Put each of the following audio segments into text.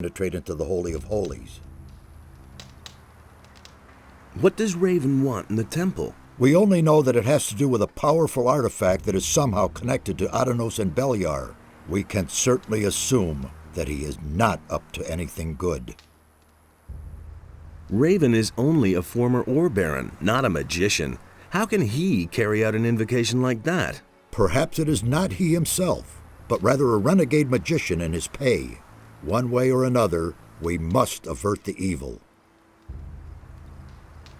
penetrate into the Holy of Holies. What does Raven want in the temple? We only know that it has to do with a powerful artifact that is somehow connected to Adanos and Beliar. We can certainly assume that he is not up to anything good. Raven is only a former Ore Baron, not a magician. How can he carry out an invocation like that? Perhaps it is not he himself, but rather a renegade magician in his pay. One way or another, we must avert the evil.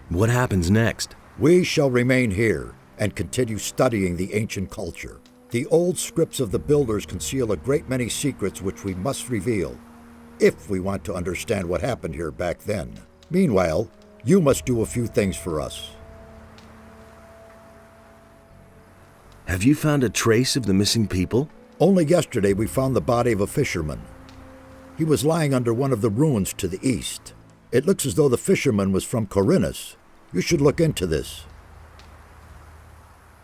What happens next? We shall remain here and continue studying the ancient culture. The old scripts of the builders conceal a great many secrets which we must reveal, if we want to understand what happened here back then. Meanwhile, you must do a few things for us. Have you found a trace of the missing people? Only yesterday we found the body of a fisherman. He was lying under one of the ruins to the east. It looks as though the fisherman was from Corinus. You should look into this.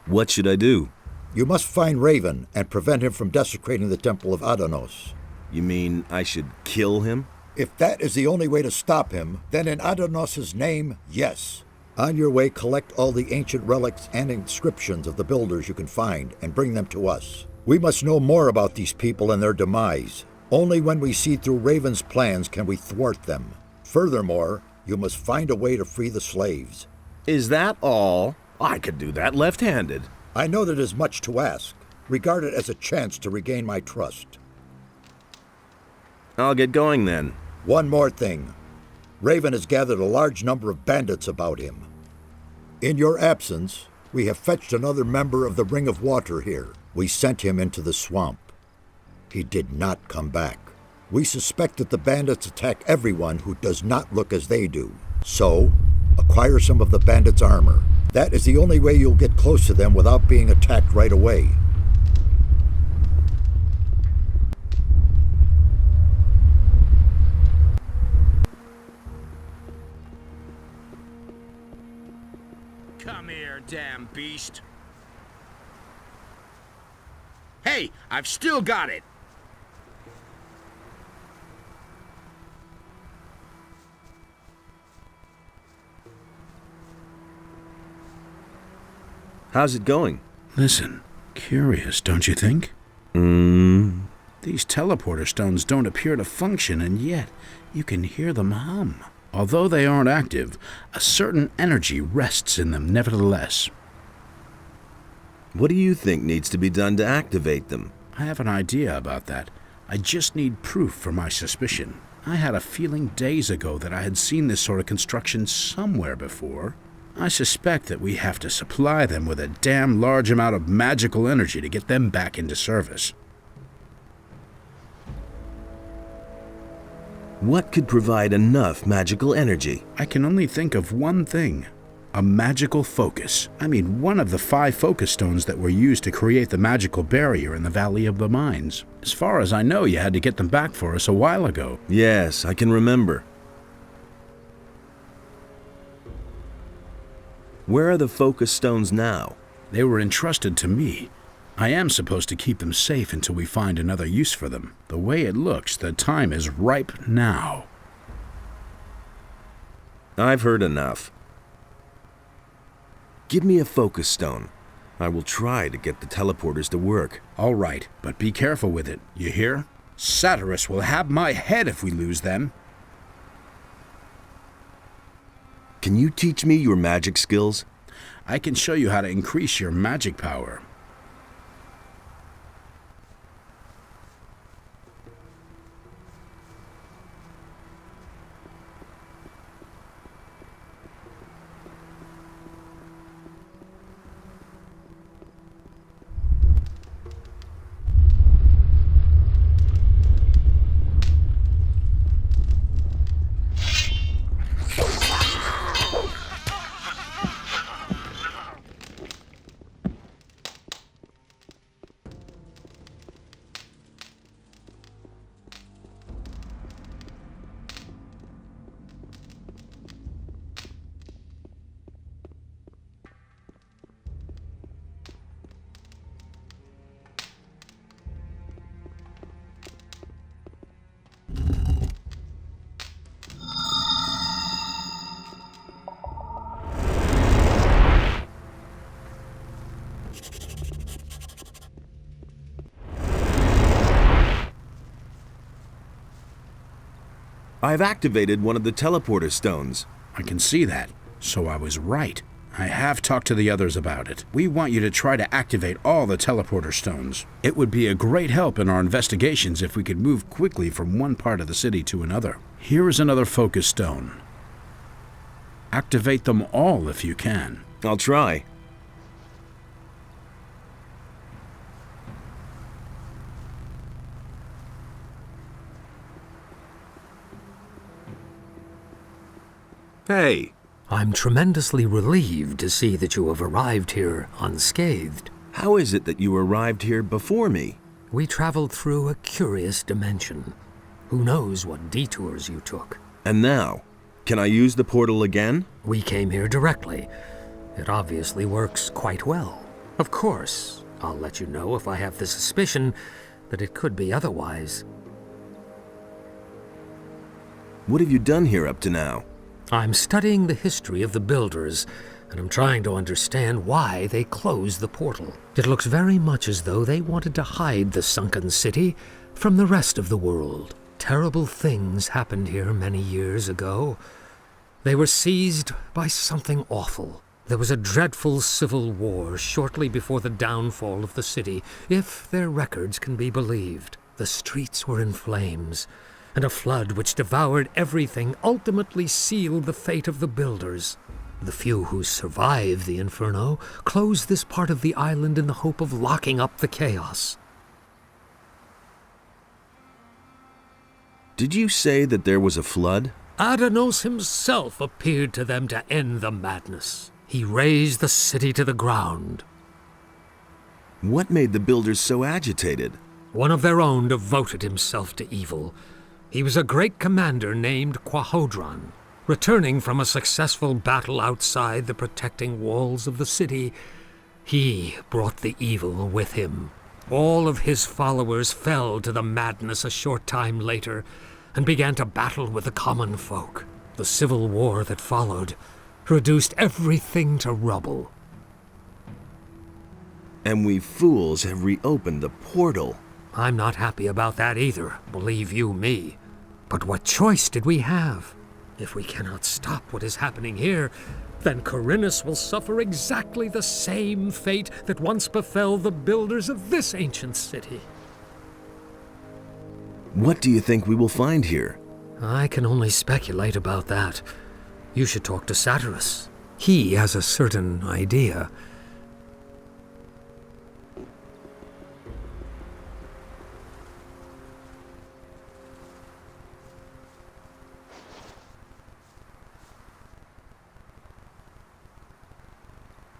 What should I do? You must find Raven and prevent him from desecrating the Temple of Adanos. You mean I should kill him? If that is the only way to stop him, then in Adanos' name, yes. On your way, collect all the ancient relics and inscriptions of the builders you can find and bring them to us. We must know more about these people and their demise. Only when we see through Raven's plans can we thwart them. Furthermore, you must find a way to free the slaves. Is that all? I could do that left-handed. I know that is much to ask. Regard it as a chance to regain my trust. I'll get going then. One more thing. Raven has gathered a large number of bandits about him. In your absence, we have fetched another member of the Ring of Water here. We sent him into the swamp. He did not come back. We suspect that the bandits attack everyone who does not look as they do. So, acquire some of the bandits' armor. That is the only way you'll get close to them without being attacked right away. Come here, damn beast. Hey, I've still got it. How's it going? Listen, curious, don't you think? These teleporter stones don't appear to function, and yet you can hear them hum. Although they aren't active, a certain energy rests in them nevertheless. What do you think needs to be done to activate them? I have an idea about that. I just need proof for my suspicion. I had a feeling days ago that I had seen this sort of construction somewhere before. I suspect that we have to supply them with a damn large amount of magical energy to get them back into service. What could provide enough magical energy? I can only think of one thing. A magical focus. I mean, one of the 5 focus stones that were used to create the magical barrier in the Valley of the Mines. As far as I know, you had to get them back for us a while ago. Yes, I can remember. Where are the focus stones now? They were entrusted to me. I am supposed to keep them safe until we find another use for them. The way it looks, the time is ripe now. I've heard enough. Give me a focus stone. I will try to get the teleporters to work. All right, but be careful with it. You hear? Satyrus will have my head if we lose them. Can you teach me your magic skills? I can show you how to increase your magic power. I've activated one of the teleporter stones. I can see that, so I was right. I have talked to the others about it. We want you to try to activate all the teleporter stones. It would be a great help in our investigations if we could move quickly from one part of the city to another. Here is another focus stone. Activate them all if you can. I'll try. Hey, I'm tremendously relieved to see that you have arrived here unscathed. how is it that you arrived here before me? We traveled through a curious dimension. Who knows what detours you took? And now, can I use the portal again? We came here directly. It obviously works quite well. Of course, I'll let you know if I have the suspicion that it could be otherwise. What have you done here up to now? I'm studying the history of the builders, and I'm trying to understand why they closed the portal. It looks very much as though they wanted to hide the sunken city from the rest of the world. Terrible things happened here many years ago. They were seized by something awful. There was a dreadful civil war shortly before the downfall of the city, if their records can be believed. The streets were in flames, and a flood which devoured everything ultimately sealed the fate of the builders. The few who survived the inferno closed this part of the island in the hope of locking up the chaos. Did you say that there was a flood? Adanos himself appeared to them to end the madness. He razed the city to the ground. What made the builders so agitated? One of their own devoted himself to evil. He was a great commander named Quahodron. Returning from a successful battle outside the protecting walls of the city, he brought the evil with him. All of his followers fell to the madness a short time later and began to battle with the common folk. The civil war that followed reduced everything to rubble. And we fools have reopened the portal. I'm not happy about that either, believe you me. But what choice did we have? If we cannot stop what is happening here, then Corinus will suffer exactly the same fate that once befell the builders of this ancient city. What do you think we will find here? I can only speculate about that. You should talk to Satyrus. He has a certain idea.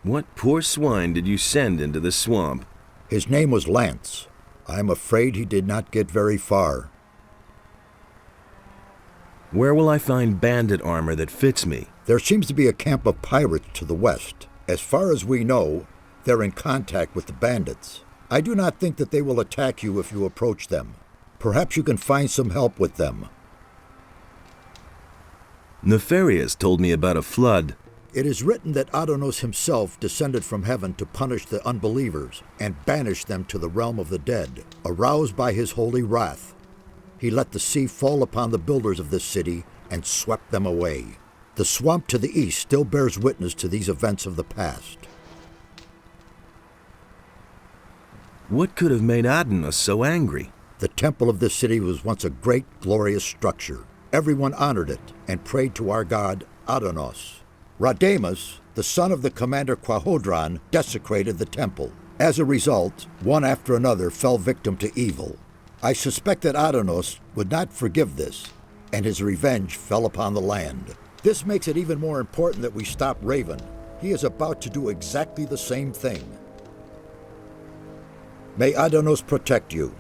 What poor swine did you send into the swamp? His name was Lance. I'm afraid he did not get very far. Where will I find bandit armor that fits me? There seems to be a camp of pirates to the west. As far as we know, they're in contact with the bandits. I do not think that they will attack you if you approach them. Perhaps you can find some help with them. Nefarious told me about a flood. It is written that Adanos himself descended from heaven to punish the unbelievers and banish them to the realm of the dead. Aroused by his holy wrath, he let the sea fall upon the builders of this city and swept them away. The swamp to the east still bears witness to these events of the past. What could have made Adanos so angry? The temple of this city was once a great, glorious structure. Everyone honored it and prayed to our god Adanos. Radamus, the son of the commander Quahodron, desecrated the temple. As a result, one after another fell victim to evil. I suspect that Adanos would not forgive this, and his revenge fell upon the land. This makes it even more important that we stop Raven. He is about to do exactly the same thing. May Adanos protect you.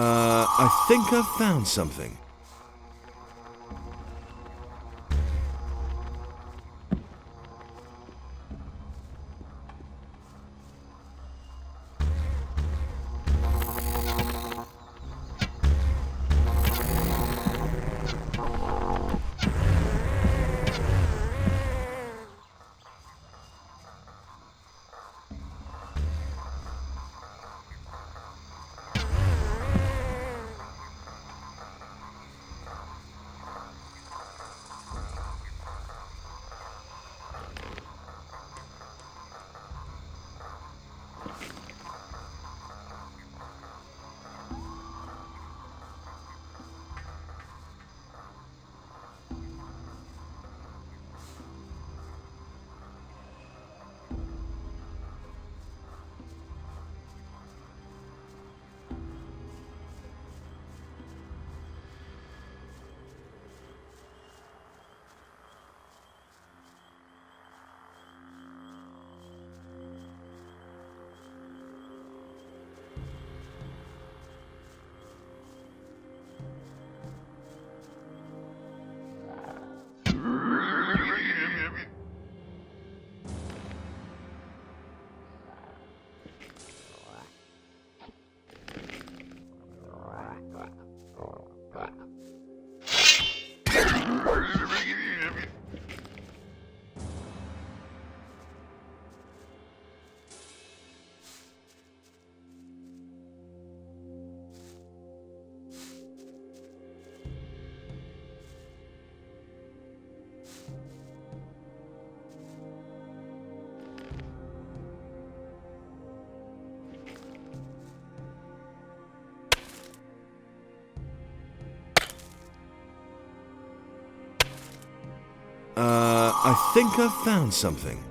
I think I've found something. I think I've found something.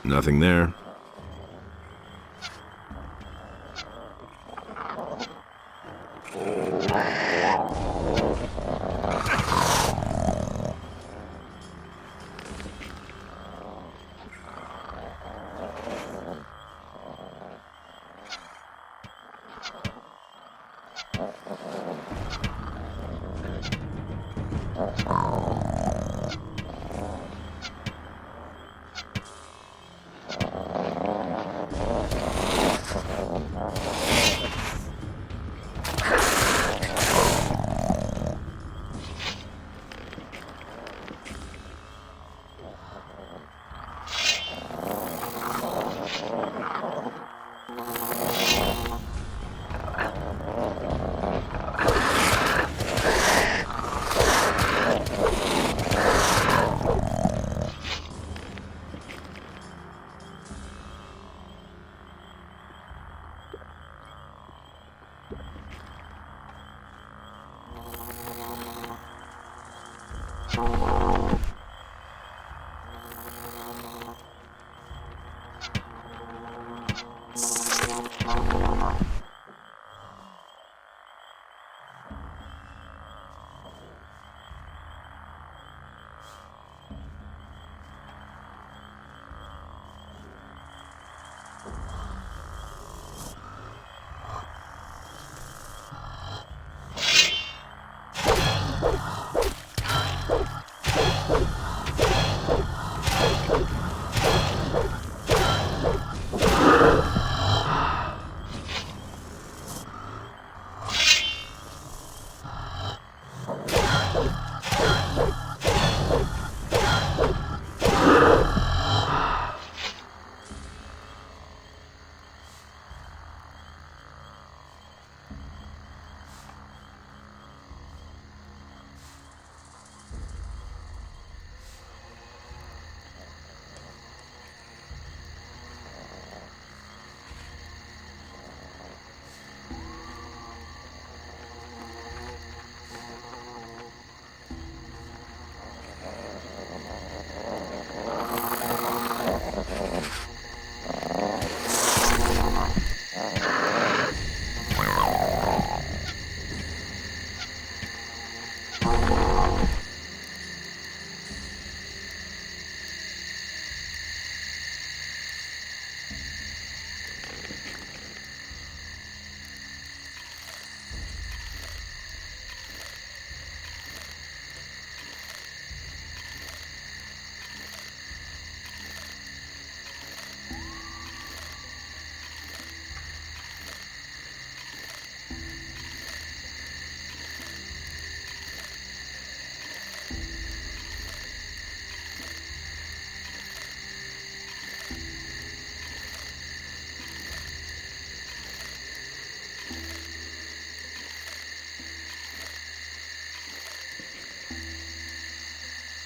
Nothing there.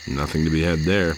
Nothing to be had there.